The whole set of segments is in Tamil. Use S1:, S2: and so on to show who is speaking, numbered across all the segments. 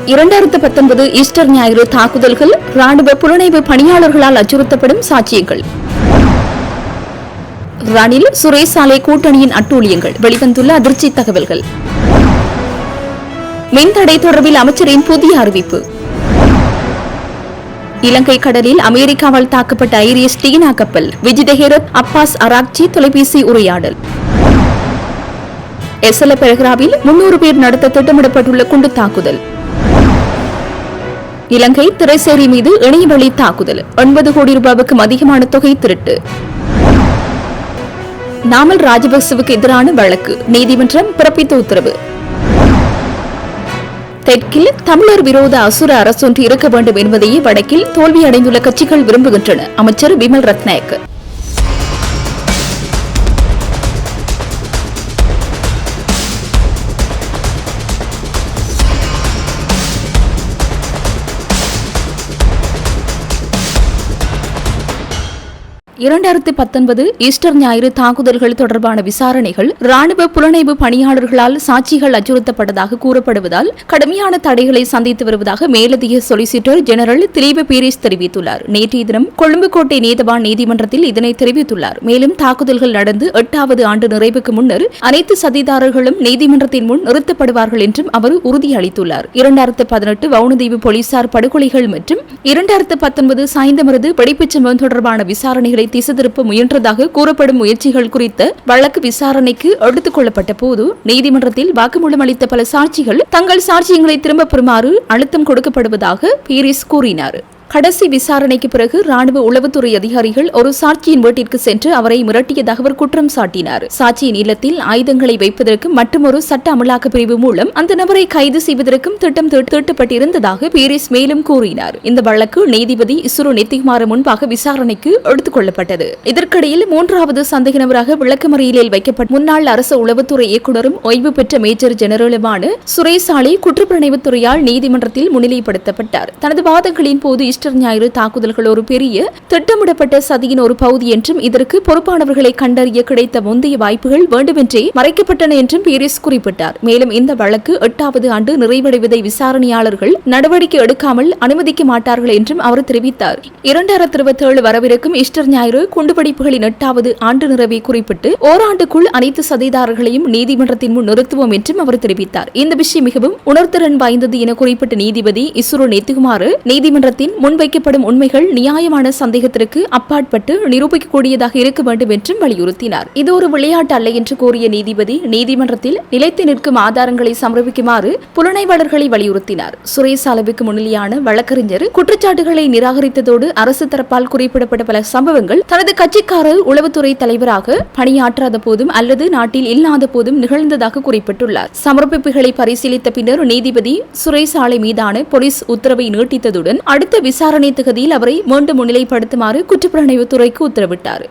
S1: 2019 ஈஸ்டர் ஞாயிறு தாக்குதல்கள், ராணுவ புலனாய்வு பணியாளர்களால் அச்சுறுத்தப்படும் சாட்சியங்கள். ரணில் சுரேஷ் சாலை கூட்டணியின் அட்டூழியங்கள், வெளிவந்துள்ள அதிர்ச்சி தகவல்கள். மின்தடை தொடர்பில் அமைச்சரின் புதிய அறிவிப்பு. இலங்கை கடலில் அமெரிக்காவால் தாக்கப்பட்ட ஐரிஸ் டீனா கப்பல், விஜித ஹேரத் அப்பாஸ் அராக்சி தொலைபேசி உரையாடல். எசல பெரகராவில் 300 பேர் நடத்த திட்டமிடப்பட்டுள்ள குண்டு தாக்குதல். இலங்கை திரைசேரி மீது இணையவழி தாக்குதல், 9 கோடி ரூபாய்க்கும் அதிகமான தொகை திருட்டு. நாமல் ராஜபக்சவுக்கு எதிரான வழக்கு, நீதிமன்றம் பிறப்பித்த உத்தரவு. தெற்கில் தமிழர் விரோத அசுர அரசொன்று இருக்க வேண்டும் என்பதையே வடக்கில் தோல்வியடைந்துள்ள கட்சிகள் விரும்புகின்றன. அமைச்சர் விமல் ரத்நாயக். ஈஸ்டர் ஞாயிறு தாக்குதல்கள் தொடர்பான விசாரணைகள் ராணுவ புலனாய்வு பணியாளர்களால் சாட்சிகள் அச்சுறுத்தப்பட்டதாக கூறப்படுவதால் கடுமையான தடைகளை சந்தித்து வருவதாக மேலதிக சொலிசிட்டர் ஜெனரல் திலீப பீரிஸ் தெரிவித்துள்ளார். நேற்றைய தினம் கொழும்பு கோட்டை நீதவான் நீதிமன்றத்தில் இதனை தெரிவித்துள்ளார். மேலும் தாக்குதல்கள் நடந்து 8வது ஆண்டு நிறைவுக்கு முன்னர் அனைத்து சதிதாரர்களும் நீதிமன்றத்தின் முன் நிறுத்தப்படுவார்கள் என்றும் அவர் உறுதியளித்துள்ளார். 2018 வவுனதீவு போலீசார் படுகொலைகள் மற்றும் 2019 சாய்ந்தமருது வெடிப்புச் சம்பவம் தொடர்பான விசாரணைகளை திசை திருப்ப முயன்றதாக கூறப்படும் முயற்சிகள் குறித்த வழக்கு விசாரணைக்கு எடுத்துக் கொள்ளப்பட்ட போது நீதிமன்றத்தில் வாக்குமூலம் அளித்த பல சாட்சிகள் தங்கள் சாட்சியங்களை திரும்பப் பெறுமாறு அழுத்தம் கொடுக்கப்படுவதாக பீரிஸ் கூறினார். கடைசி விசாரணைக்கு பிறகு ராணுவ உளவுத்துறை அதிகாரிகள் ஒரு சாட்சியின் வீட்டிற்கு சென்று அவரை மிரட்டியதாக அவர் குற்றம் சாட்டினார். சாட்சியின் இல்லத்தில் ஆயுதங்களை வைப்பதற்கு மற்றொரு சட்ட அமலாக்க பிரிவு மூலம் அந்த நபரை கைது செய்வதற்கும் திட்டம் தீட்டப்பட்டிருந்ததாக பீரிஸ் மேலும் கூறினார். இந்த வழக்கு நீதிபதி இசுரு நெத்திகுமார் முன்பாக விசாரணைக்கு எடுத்துக் கொள்ளப்பட்டது. இதற்கிடையில் 3வது சந்தேக நபராக விளக்கமறியலில் வைக்கப்பட்ட முன்னாள் அரசு உளவுத்துறை இயக்குநரும் ஓய்வு பெற்ற மேஜர் ஜெனரலுமான சுரேஷ் சாலை குற்றப்புலனாய்வுத்துறையால் நீதிமன்றத்தில் முன்னிலைப்படுத்தப்பட்டார். தனது வாதங்களின் போது ஈஸ்டர் ஞாயிறு தாக்குதல்கள் ஒரு பெரிய திட்டமிடப்பட்ட சதியின் ஒரு பகுதி என்றும் இதற்கு பொறுப்பானவர்களை கண்டறிய கிடைத்த முந்தைய வாய்ப்புகள் வேண்டுமென்றே மறைக்கப்பட்டன என்றும் பீரிஸ் குறிப்பிட்டார். மேலும் இந்த வழக்கு 8வது ஆண்டு நிறைவடைவதை விசாரணையாளர்கள் நடவடிக்கை எடுக்காமல் அனுமதிக்க மாட்டார்கள் என்றும் அவர் தெரிவித்தார். 2027 வரவிருக்கும் ஈஸ்டர் ஞாயிறு குண்டுவெடிப்புகளின் 8வது ஆண்டு நிறைவை குறிப்பிட்டு ஓராண்டுக்குள் அனைத்து சதிதாரர்களையும் நீதிமன்றத்தின் முன் நிறுத்துவோம் என்றும் அவர் தெரிவித்தார். இந்த விஷயம் மிகவும் உணர்திறன் வாய்ந்தது என குறிப்பிட்ட நீதிபதி இசுரு நெத்திகுமார் நீதிமன்றத்தின் முன்வைக்கப்படும் உண்மைகள் நியாயமான சந்தேகத்திற்கு அப்பாற்பட்டு நிரூபிக்கக்கூடியதாக இருக்க வேண்டும் என்றும் வலியுறுத்தினார். இது ஒரு விளையாட்டு அல்ல என்று கூறிய நீதிபதி நீதிமன்றத்தில் நிலைத்து நிற்கும் ஆதாரங்களை சமர்ப்பிக்குமாறு புலனாய்வாளர்களை வலியுறுத்தினார். சுரேஷ் சாலைவுக்கு முன்னிலையான வழக்கறிஞர் குற்றச்சாட்டுகளை நிராகரித்ததோடு அரசு தரப்பால் குறிப்பிடப்பட்ட பல சம்பவங்கள் தனது கட்சிக்காரர் உளவுத்துறை தலைவராக பணியாற்றாத போதும் அல்லது நாட்டில் இல்லாத போதும் நிகழ்ந்ததாக குறிப்பிட்டுள்ளார். சமர்ப்பிப்புகளை பரிசீலித்த பின்னர் நீதிபதி சுரேஷ் சாலை மீதான போலீஸ் உத்தரவை நீட்டித்ததுடன் அடுத்த விசாரணை திகதியில் அவரை மீண்டும் முன்னிலைப்படுத்துமாறு குற்றப்புலனாய்வுத்துறைக்கு உத்தரவிட்டார்.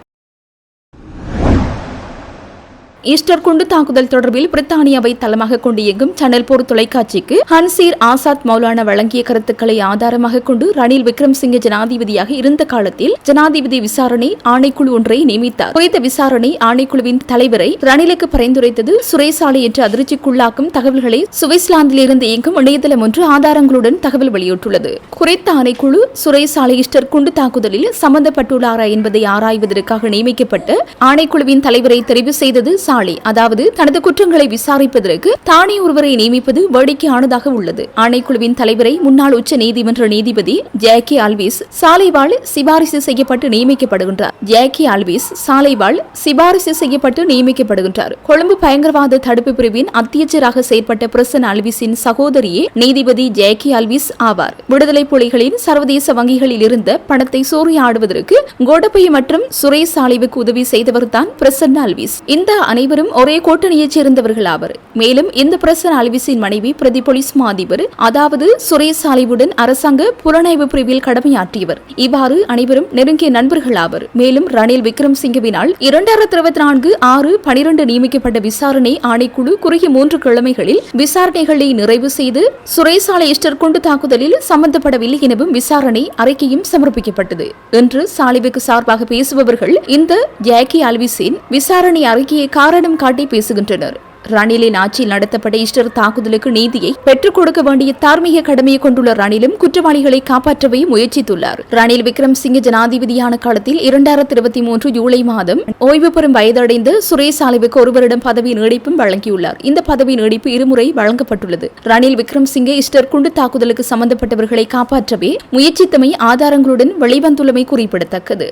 S1: ஈஸ்டர் குண்டு தாக்குதல் தொடர்பில் பிரித்தானியாவை தளமாக கொண்டு இயங்கும் சேனல் போர் தொலைக்காட்சிக்கு ஹன்சீர் ஆசாத் மௌலானா வழங்கிய கருத்துக்களை ஆதாரமாக கொண்டு ரணில் விக்ரமசிங்கே ஜனாதிபதியாக இருந்த காலத்தில் ஜனாதிபதி விசாரணை ஆணைக்குழு ஒன்றை நியமித்தார். குறித்த விசாரணை ஆணைக்குழுவின் தலைவரை ரணிலுக்கு பரிந்துரைத்தது சுரேஷ் சாலை என்று அதிர்ச்சிக்குள்ளாக்கும் தகவல்களை சுவிட்சர்லாந்திலிருந்து இயங்கும் இணையதளம் ஒன்று ஆதாரங்களுடன் தகவல் வெளியிட்டுள்ளது. குறித்த ஆணைக்குழு சுரேஷ் சாலை ஈஸ்டர் குண்டு தாக்குதலில் சம்பந்தப்பட்டுள்ளாரா என்பதை ஆராய்வதற்காக நியமிக்கப்பட்ட ஆணைக்குழுவின் தலைவரை தெரிவு செய்தது சாலை. அதாவது தனது குற்றங்களை விசாரிப்பதற்கு தானே ஒருவரை நியமிப்பது வேடிக்கையானதாக உள்ளது. ஆணைக்குழுவின் தலைவரை முன்னாள் உச்ச நீதிமன்ற நீதிபதி ஜேகே அல்விஸ் சாலைவாள் சிபாரிசு செய்யப்பட்டு நியமிக்கப்படுகின்றார். ஜேகே அல்விஸ் சாலைவாள் சிபாரிசு செய்யப்பட்டு நியமிக்கப்படுகின்றார். கொழும்பு பயங்கரவாத தடுப்பு பிரிவின் அத்தியட்சராக செயற்பட்ட பிரசன் அல்விஸின் சகோதரியே நீதிபதி ஜேகே அல்விஸ் ஆவார். விடுதலை புலிகளின் சர்வதேச வங்கிகளில் இருந்த பணத்தை சூறையாடுவதற்கு கோடபய மற்றும் சுரேஷ் சாலைவுக்கு உதவி செய்தவர் தான் பிரசன் அல்விஸ். இந்த அனைவரும் ஒரே கூட்டணியைச் சேர்ந்தவர்கள் ஆவர். மேலும் இந்த பிரசன் அல்விஸின் மனைவி பிரதி போலீஸ் அதிபர், அதாவது சுரேஷ் சாலைவுடன் அரசாங்க புலனாய்வு பிரிவில் கடமையாற்றியவர். இவ்வாறு அனைவரும் நெருங்கிய நண்பர்கள் ஆவர். மேலும் ரணில் விக்ரமசிங்கவினால் 2024/6/12 நியமிக்கப்பட்ட விசாரணை ஆணைக்குழு குறுகிய 3 கிழமைகளில் விசாரணைகளை நிறைவு செய்து சுரேஷ் சாலை ஈஸ்டர் குண்டு தாக்குதலில் சம்பந்தப்படவில்லை எனவும் விசாரணை அறிக்கையும் சமர்ப்பிக்கப்பட்டது என்று சாலைவுக்கு சார்பாக பேசுபவர்கள் இந்த ஜேகே அல்விஸின் விசாரணை அறிக்கையை காரணம் காட்டி பேசுகின்றனர். ரணிலின் ஆட்சியில் நடத்தப்பட்ட ஈஸ்டர் தாக்குதலுக்கு நீதியை பெற்றுக் கொடுக்க வேண்டிய தார்மீக கடமையை கொண்டுள்ள ரணிலும் குற்றவாளிகளை காப்பாற்றவே முயற்சித்துள்ளார். ரணில் விக்ரமசிங்கே ஜனாதிபதியான காலத்தில் 2023 ஜூலை மாதம் ஓய்வு பெறும் வயதடைந்த சுரேஷ் சாலிவுக்கு ஒருவரிடம் பதவி நீடிப்பும் வழங்கியுள்ளார். இந்த பதவி நீடிப்பு இருமுறை வழங்கப்பட்டுள்ளது. ரணில் விக்ரமசிங்கே ஈஸ்டர் குண்டு தாக்குதலுக்கு சம்பந்தப்பட்டவர்களை காப்பாற்றவே முயற்சித்தமை ஆதாரங்களுடன் வெளிவந்துள்ளமை குறிப்பிடத்தக்கது.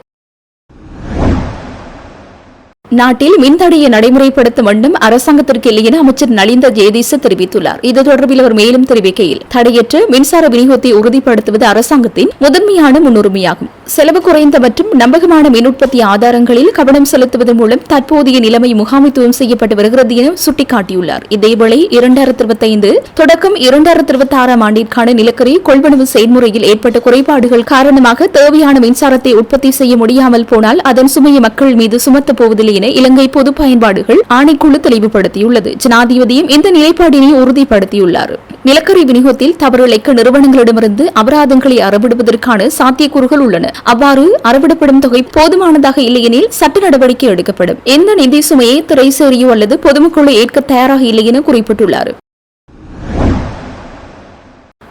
S1: நாட்டில் மின்தடையை நடைமுறைப்படுத்தும் வண்ணம் அரசாங்கத்திற்கு இல்லை என அமைச்சர் நலிந்த ஜெயதீச தெரிவித்துள்ளார். இது தொடர்பில் அவர் மேலும் தெரிவிக்கையில், தடையற்ற மின்சார விநியோகத்தை உறுதிப்படுத்துவது அரசாங்கத்தின் முதன்மையான முன்னுரிமையாகும். செலவு குறைந்த மற்றும் நம்பகமான மின் உற்பத்தி ஆதாரங்களில் கவனம் செலுத்துவதன் மூலம் தற்போதைய நிலைமை முகாமைத்துவம் செய்யப்பட்டு வருகிறது என சுட்டிக்காட்டியுள்ளார். இதேவேளை 2025 தொடக்கம் 2026 ஆண்டிற்கான நிலக்கரி கொள்வனவு செயல்முறையில் ஏற்பட்ட குறைபாடுகள் காரணமாக தேவையான மின்சாரத்தை உற்பத்தி செய்ய முடியாமல் போனால் அதன் சுமையை மக்கள் மீது சுமத்தப் போவதில்லை என இலங்கை பொது பயன்பாடுகள் ஆணைக்குழு தெளிவுபடுத்தியுள்ளது. ஜனாதிபதியும் இந்த நிலைப்பாட்டினை உறுதிப்படுத்தியுள்ளார். நிலக்கரி விநியோகத்தில் தவறிழைக்க நிறுவனங்களிடமிருந்து அபராதங்களை அறவிடுவதற்கான சாத்தியக்கூறுகள் உள்ளன. அவ்வாறு அறவிடப்படும் தொகை போதுமானதாக இல்லையெனில் சட்ட நடவடிக்கை எடுக்கப்படும். எந்த நிதி சுமையை திரைசேரியோ அல்லது பொதுமக்களை ஏற்க தயாராக இல்லை என குறிப்பிட்டுள்ளார்.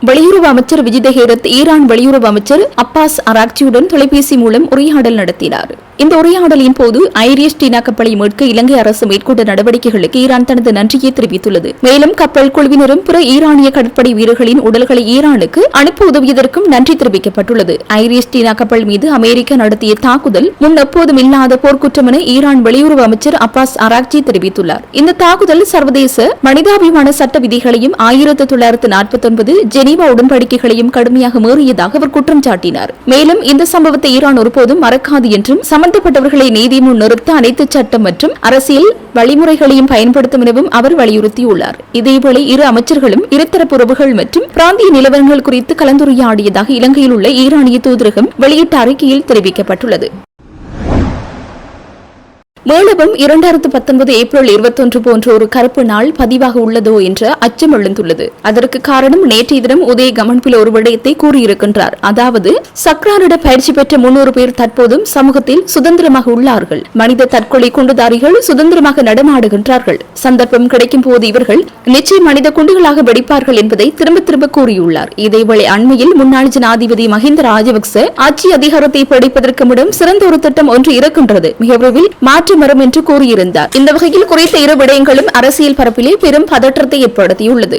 S1: வெளியுறவு அமைச்சர் விஜித ஹேரத் ஈரான் வெளியுறவு அமைச்சர் அப்பாஸ் அராக்சியுடன் தொலைபேசி மூலம் உரையாடல் நடத்தினார். இந்த உரையாடலின் போது ஐரிஷ் டீனா கப்பலை மீட்க இலங்கை அரசு மேற்கொண்ட நடவடிக்கைகளுக்கு ஈரான் தனது நன்றியை தெரிவித்துள்ளது. மேலும் கப்பல் குழுவினரும் பிற ஈரானிய கடற்படை வீரர்களின் உடல்களை ஈரானுக்கு அனுப்ப உதவியதற்கும் நன்றி தெரிவிக்கப்பட்டுள்ளது. ஐரிஷ் டீனா கப்பல் மீது அமெரிக்கா நடத்திய தாக்குதல் முன் எப்போதும் இல்லாத போர்க்குற்றம் என ஈரான் வெளியுறவு அமைச்சர் அப்பாஸ் அராக்சி தெரிவித்துள்ளார். இந்த தாக்குதல் சர்வதேச மனிதாபிமான சட்ட விதிகளையும் 1949 ஜெனீவா உடன்படிக்கைகளையும் கடுமையாக மீறியதாக அவர் குற்றம் சாட்டினார். மேலும் இந்த சம்பவத்தை ஈரான் ஒருபோதும் மறக்காது என்றும் சம்பந்தப்பட்டவர்களை நீதி முன் நிறுத்த அனைத்து சட்டம் மற்றும் அரசியல் வழிமுறைகளையும் பயன்படுத்தும் எனவும் அவர் வலியுறுத்தியுள்ளார். இதேவேளை இரு அமைச்சர்களும் இருதரப்பு உறவுகள் மற்றும் பிராந்திய நிலவரங்கள் குறித்து கலந்துரையாடியதாக இலங்கையில் உள்ள ஈரானிய தூதரகம் வெளியிட்ட அறிக்கையில் தெரிவிக்கப்பட்டுள்ளது. மேலும் 2019 ஏப்ரல் 21 போன்ற ஒரு கருப்பு நாள் பதிவாக உள்ளதோ என்ற அச்சம் எழுந்துள்ளது. அதற்கு காரணம் நேற்றைய தினம் உதய கமன்பில் ஒரு விடயத்தை கூறியிருக்கின்றார். அதாவது சக்ரானிட பயிற்சி பெற்ற 300 பேர் தற்போதும் சமூகத்தில் சுதந்திரமாக உள்ளார்கள். மனித தற்கொலை குண்டுதாரிகள் சுதந்திரமாக நடமாடுகின்றார்கள். சந்தர்ப்பம் கிடைக்கும் போது இவர்கள் நிச்சயம் மனித குண்டுகளாக வெடிப்பார்கள் என்பதை திரும்ப திரும்ப கூறியுள்ளார். இதேவேளை அண்மையில் முன்னாள் ஜனாதிபதி மஹிந்த ராஜபக்ச ஆட்சி அதிகாரத்தை பிடிப்பதற்கு முடம் சிறந்த ஒரு திட்டம் ஒன்று இருக்கின்றது, மிக விரைவில் மாற்றம் வரும் என்று கூறியிருந்தார். இந்த வகையில் குறித்த இரு விடயங்களும் அரசியல் பரப்பிலே பெரும் பதற்றத்தை ஏற்படுத்தியுள்ளது.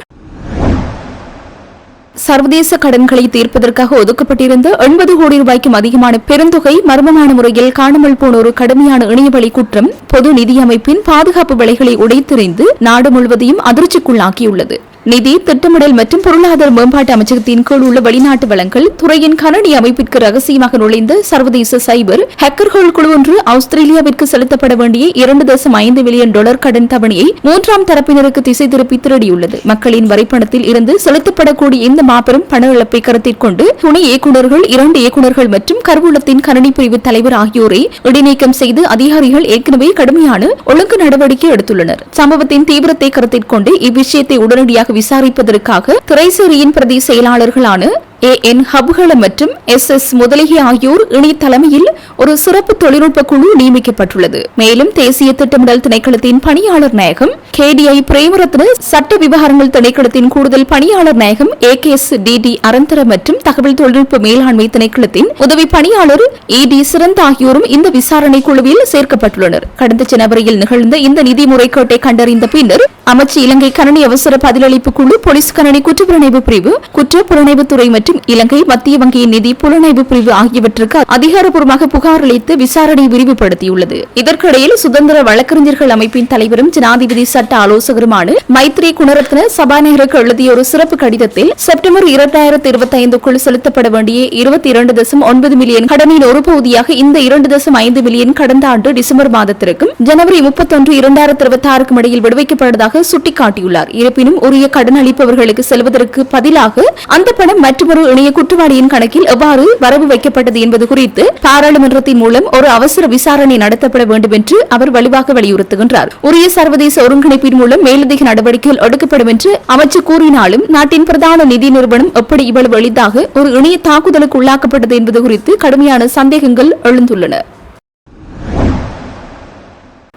S1: சர்வதேச கடன்களை தீர்ப்பதற்காக ஒதுக்கப்பட்டிருந்த 80 கோடி ரூபாய்க்கும் அதிகமான பெருந்தொகை மர்மமான முறையில் காணாமல் போன ஒரு கடுமையான இணையவழி குற்றம் பொது நிதி அமைப்பின் பாதுகாப்பு விலைகளை உடைத்தெறிந்து நாடு முழுவதையும் அதிர்ச்சிக்குள்ளாக்கியுள்ளது. நிதி திட்டமிடல் மற்றும் பொருளாதார மேம்பாட்டு அமைச்சகத்தின் கீழ் உள்ள வெளிநாட்டு வளங்கள் துறையின் கனடி அமைப்பிற்கு ரகசியமாக நுழைந்த சர்வதேச சைபர் ஹேக்கர்கள் குழு ஒன்று ஆஸ்திரேலியாவிற்கு செலுத்தப்பட வேண்டிய $2.5 மில்லியன் கடன் தவணையை மூன்றாம் தரப்பினருக்கு திசை திருப்பி திருடியுள்ளது. மக்களின் வரிப்பணத்தில் இருந்து செலுத்தப்படக்கூடிய இந்த மாபெரும் பண இழப்பை கருத்தில் கொண்டு துணை இயக்குநர்கள், 2 இயக்குநர்கள் மற்றும் கருவூலத்தின் கணனி பிரிவு தலைவர் ஆகியோரை இடைநீக்கம் செய்து அதிகாரிகள் ஏற்கனவே கடுமையான ஒழுங்கு நடவடிக்கை எடுத்துள்ளனர். சம்பவத்தின் தீவிரத்தை கருத்தில் கொண்டு இவ்விஷயத்தை உடனடியாக விசாரிப்பதற்காக திரைசேரியின் பிரதி செயலாளர்களான AN ஹப்கள மற்றும் SS முதலிகை ஆகியோர் இணை தலைமையில் ஒரு சிறப்பு தொழில்நுட்ப குழு நியமிக்கப்பட்டுள்ளது. மேலும் தேசிய திட்டமிடல் திணைக்களத்தின் பணியாளர் நாயகம் KDI பிரேமரத்ன, சட்ட விவகாரங்கள் திணைக்களத்தின் கூடுதல் பணியாளர் நாயகம் AKSDD அரந்தர மற்றும் தகவல் தொழில்நுட்ப மேலாண்மை திணைக்களத்தின் உதவி பணியாளர் ED சிறந்த ஆகியோரும் இந்த விசாரணை குழுவில் சேர்க்கப்பட்டுள்ளனர். கடந்த ஜனவரியில் நிகழ்ந்த இந்த நிதி முறைகேட்டை கண்டறிந்த பின்னர் அமைச்சு இலங்கை கணனி அவசர பதிலளிப்பு குழு, போலீஸ் கணனி குற்றப்புலனாய்வு பிரிவு, குற்றப்புலனாய்வுத்துறை மற்றும் இலங்கை மத்திய வங்கியின் நிதி புலனாய்வு பிரிவு ஆகியவற்றுக்கு அதிகாரப்பூர்வமாக புகார் அளித்து விசாரணை விரிவுபடுத்தியுள்ளது. இதற்கிடையில் சுதந்திர வழக்கறிஞர்கள் அமைப்பின் தலைவரும் ஜனாதிபதி சட்ட ஆலோசகருமான மைத்ரி குணரத்ன சபாநாயகருக்கு எழுதிய ஒரு சிறப்பு கடிதத்தில் செப்டம்பர் 2025க்குள் செலுத்தப்பட வேண்டிய 22.9 மில்லியன் கடனின் ஒரு பகுதியாக இந்த 2.5 மில்லியன் கடந்த ஆண்டு டிசம்பர் மாதத்திற்கும் ஜனவரி 31, 2026க்கும் இடையில் விடுவிக்கப்பட்டதாக சுட்டிக்காட்டியுள்ளார். இருப்பினும் உரிய கடன் அளிப்பவர்களுக்கு செல்வதற்கு பதிலாக அந்த பணம் மற்றொரு இணைய குற்றவாளியின் கணக்கில் எவ்வாறு வரவு வைக்கப்பட்டது என்பது குறித்து பாராளுமன்றத்தின் மூலம் ஒரு அவசர விசாரணை நடத்தப்பட வேண்டும் என்று அவர் வலுவாக வலியுறுத்துகின்றார். உரிய சர்வதேச ஒருங்கிணைப்பின் மூலம் மேலதிக நடவடிக்கைகள் எடுக்கப்படும் என்று அமைச்சர் கூறினாலும் நாட்டின் பிரதான நிதி நிறுவனம் எப்படி இவ்வளவு எளிதாக ஒரு இணைய தாக்குதலுக்கு உள்ளாக்கப்பட்டது என்பது குறித்து கடுமையான சந்தேகங்கள் எழுந்துள்ளன.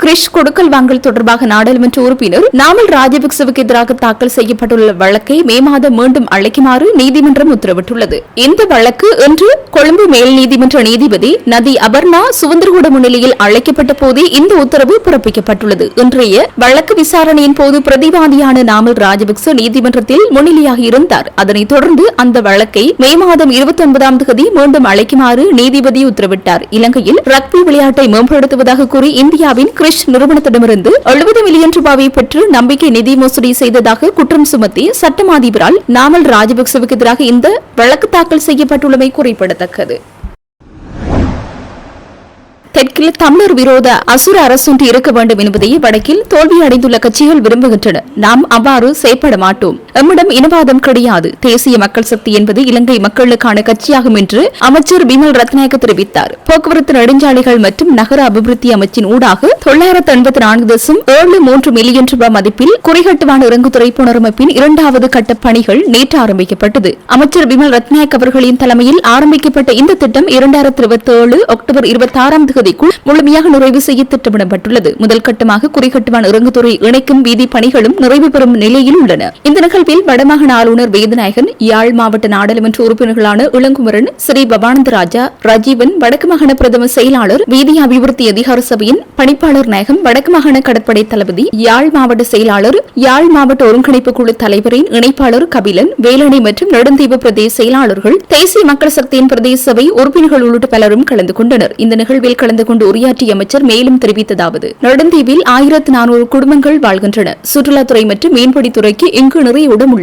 S1: கிறிஷ் கொடுக்கல் வாங்கல் தொடர்பாக நாடாளுமன்ற உறுப்பினர் நாமல் ராஜபக்சவுக்கு எதிராக தாக்கல் செய்யப்பட்டுள்ள வழக்கை மே மாதம் மீண்டும் அழைக்குமாறு நீதிமன்றம் உத்தரவிட்டுள்ளது. இந்த வழக்கு இன்று கொழும்பு மேல் நீதிமன்ற நீதிபதி நதி அபர்ணா சுவந்திரகூட முன்னிலையில் அழைக்கப்பட்ட போதே இந்த உத்தரவு பிறப்பிக்கப்பட்டுள்ளது. இன்றைய வழக்கு விசாரணையின் போது பிரதிவாதியான நாமல் ராஜபக்ச நீதிமன்றத்தில் முன்னிலையாக இருந்தார். அதனைத் தொடர்ந்து அந்த வழக்கை மே மாதம் 29ஆம் தேதி மீண்டும் அழைக்குமாறு நீதிபதி உத்தரவிட்டார். இலங்கையில் ரக்பி விளையாட்டை மேம்படுத்துவதாக கூறி இந்தியாவின் நிறுவனத்திடமிருந்து 70 மில்லியன் ரூபாயை பெற்று நம்பிக்கை நிதி மோசடி செய்ததாக குற்றம் சுமத்தி சட்டம் அதிபரால் நாமல் ராஜபக்சவுக்கு எதிராக இந்த வழக்கு தாக்கல் செய்யப்பட்டுள்ளமை குறிப்பிடத்தக்கது. தெற்கில் தமிழர் விரோத அசுர அரசொன்று இருக்க வேண்டும் என்பதையே வடக்கில் தோல்வியடைந்துள்ள கட்சிகள் விரும்புகின்றன. நாம் அவ்வாறு செயற்பட மாட்டோம். எம்மிடம் இனவாதம் கிடையாது. தேசிய மக்கள் சக்தி என்பது இலங்கை மக்களுக்கான கட்சியாகும் என்று அமைச்சர் பிமல் ரத்நாயக்க தெரிவித்தார். போக்குவரத்து நெடுஞ்சாலைகள் மற்றும் நகர அபிவிருத்தி அமைச்சின் ஊடாக 984.73 மில்லியன் ரூபாய் மதிப்பில் குறிகட்டுவான இறங்குதுறை புனரமைப்பின் 2வது கட்ட பணிகள் நேற்று ஆரம்பிக்கப்பட்டது. அமைச்சர் பிமல் ரத்நாயக் அவர்களின் தலைமையில் ஆரம்பிக்கப்பட்ட இந்த திட்டம் 2027 அக்டோபர் 26ஆம் தேதிக்குள் முழுமையாக நிறைவு செய்ய திட்டமிடப்பட்டுள்ளது. முதல் கட்டமாக குறிகட்டுவான் இறங்குதுறை இணைக்கும் வீதி பணிகளும் நிறைவு பெறும் நிலையில் உள்ளன. இந்த நிகழ்வில் வடமாகாண ஆளுநர் வேதநாயகன், யாழ் மாவட்ட நாடாளுமன்ற உறுப்பினர்களான இளங்குமரன், ஸ்ரீ பவானந்த ராஜா, ராஜீவன், வடக்கு மாகாண பிரதம செயலாளர், வீதி அபிவிருத்தி அதிகார சபையின் பணிப்பாளர் நாயகம், வடக்கு மாகாண கடற்படை தளபதி, யாழ் மாவட்ட செயலாளர், யாழ் மாவட்ட ஒருங்கிணைப்பு குழு தலைவரின் இணைப்பாளர் கபிலன், வேலணை மற்றும் நெடுந்தீவு பிரதேச செயலாளர்கள், தேசிய மக்கள் சக்தியின் பிரதேச சபை உறுப்பினர்கள் உள்ளிட்ட பலரும் கலந்து கொண்டனர். இந்த நிகழ்வில் கலந்து கொண்டு உரையாற்றிய அமைச்சர் மேலும் தெரிவித்ததாவது: நெடுந்தீவில் 1400 குடும்பங்கள் வாழ்கின்றன. சுற்றுலாத்துறை மற்றும் மீன்பிடித்துறைக்கு இங்கு நிறைய இடம்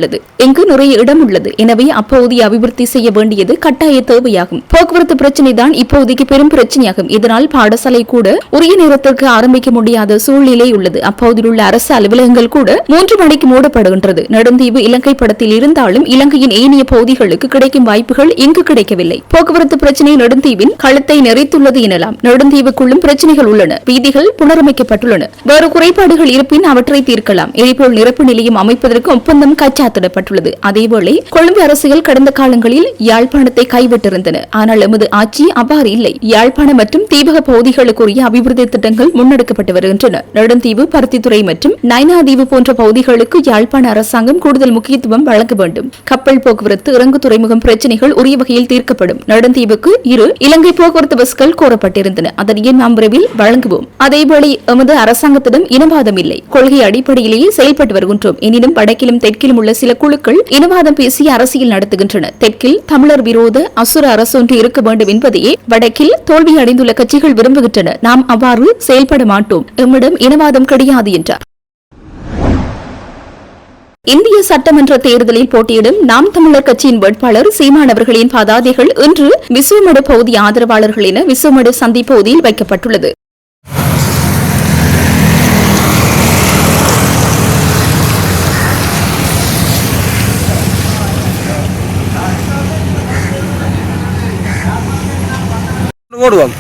S1: உள்ளது. எனவே அப்போதைய அபிவிருத்தி செய்ய வேண்டியது கட்டாய தேவையாகும். போக்குவரத்து பிரச்சினை தான் இப்போதைக்கு பெரும் பிரச்சனையாகும். இதனால் பாடசாலை கூட உரிய நேரத்திற்கு ஆரம்பிக்க முடியாத சூழ்நிலை உள்ளது. அப்போதில் உள்ள அரசு அலுவலகங்கள் கூட 3 மணிக்கு மூடப்படுகின்றது. நெடுந்தீவு இலங்கை படத்தில் இருந்தாலும் இலங்கையின் ஏனைய பகுதிகளுக்கு கிடைக்கும் வாய்ப்புகள் இங்கு கிடைக்கவில்லை. போக்குவரத்து பிரச்சினை நெடுந்தீவின் களத்தை நெறித்துள்ளது எனலாம். நெடுந்தீவுக்குள்ளும் பிரச்சனைகள் உள்ளன. வீதிகள் புனரமைக்கப்பட்டுள்ளன. வேறு குறைபாடுகள் இருப்பின் அவற்றை தீர்க்கலாம். எரிபொருள் நிரப்பு நிலையம் அமைப்பதற்கு ஒப்பந்தம் கைச்சாத்திடப்பட்டுள்ளது. அதேவேளை கொழும்பு அரசுகள் கடந்த காலங்களில் யாழ்ப்பாணத்தை கைவிட்டிருந்தன. ஆனால் எமது ஆட்சி அவ்வாறு இல்லை. யாழ்ப்பாணம் மற்றும் தீபக பகுதிகளுக்குரிய அபிவிருத்தி திட்டங்கள் முன்னெடுக்கப்பட்டு வருகின்றன. நெடுந்தீவு, பருத்தித்துறை மற்றும் நைனாதீவு போன்ற பகுதிகளுக்கு யாழ்ப்பாண அரசாங்கம் கூடுதல் முக்கியத்துவம் வழங்க வேண்டும். கப்பல் போக்குவரத்து, இறங்கு துறைமுகம் பிரச்சனைகள் உரிய வகையில் தீர்க்கப்படும். நெடுந்தீவுக்கு 2 இலங்கை போக்குவரத்து பஸ்கள் கோரப்பட்டிருந்தன. அதனையே நாம் விரைவில் வழங்குவோம். அதேவேளை எமது அரசாங்கத்திடம் இனவாதம் இல்லை. கொள்கை அடிப்படையிலேயே செயல்பட்டு வருகின்றோம். எனினும் வடக்கிலும் தெற்கிலும் உள்ள சில குழுக்கள் இனவாதம் பேசி அரசியல் நடத்துகின்றன. தெற்கில் தமிழர் விரோத அசுர அரசொன்று இருக்க வேண்டும் என்பதையே வடக்கில் தோல்வியடைந்துள்ள கட்சிகள் விரும்புகின்றன. நாம் அவ்வாறு செயல்பட மாட்டோம். எம்மிடம் இனவாதம் கிடையாது என்றார். இந்திய சட்டமன்ற தேர்தலில் போட்டியிடும் நாம் தமிழர் கட்சியின் வேட்பாளர் சீமான் அவர்களின் பதாதைகள் இன்று விசுவமடு பகுதி ஆதரவாளர்கள் என விசுவமடு சந்தி பகுதியில் வைக்கப்பட்டுள்ளது.
S2: போடுவாங்க